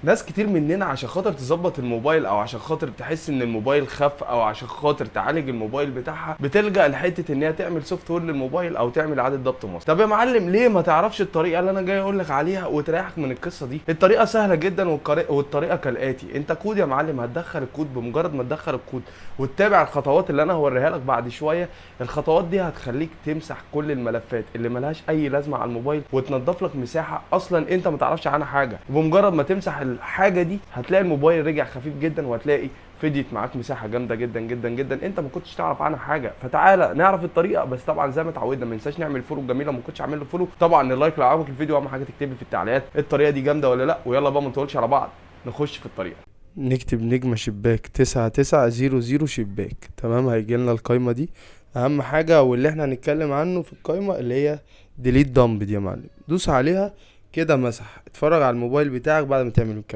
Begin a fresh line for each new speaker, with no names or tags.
ناس كتير مننا عشان خاطر تظبط الموبايل او عشان خاطر تحس ان الموبايل خف او عشان خاطر تعالج الموبايل بتاعها بتلجأ لحته ان هي تعمل سوفت وير للموبايل او تعمل اعاده ضبط مصر. طب يا معلم ليه ما تعرفش الطريقه اللي انا جاي اقول لك عليها وتريحك من القصه دي؟ الطريقه سهله جدا والطريقه كالاتي. انت كود يا معلم، هتدخل الكود. بمجرد ما تدخل الكود وتتابع الخطوات اللي انا هوريها لك بعد شويه، الخطوات دي هتخليك تمسح كل الملفات اللي ملهاش اي لازمه على الموبايل وتنضف لك مساحه اصلا انت ما تعرفش عنها حاجه. وبمجرد ما تمسح الحاجه دي هتلاقي الموبايل رجع خفيف جدا، وهتلاقي فديت معاك مساحه جامده جدا جدا جدا انت ما كنتش تعرف عنها حاجه. فتعالى نعرف الطريقه. بس طبعا زي ما اتعودنا ما ننساش نعمل فولو الجميله. ما كنتش عامل له فولو طبعا اللايك لو عجبك الفيديو. اهم حاجه تكتب لي في التعليقات الطريقه دي جامده ولا لا. ويلا بقى ما نطولش على بعض، نخش في الطريقه. نكتب نجمة شباك 9900 شباك. تمام، هيجي لنا القايمة دي. أهم حاجة واللي احنا هنتكلم عنه في القايمة اللي هي ديليت دمب دي يا معلم. دوس عليها كده مسح. اتفرج على الموبايل بتاعك بعد ما تعمل الكلام.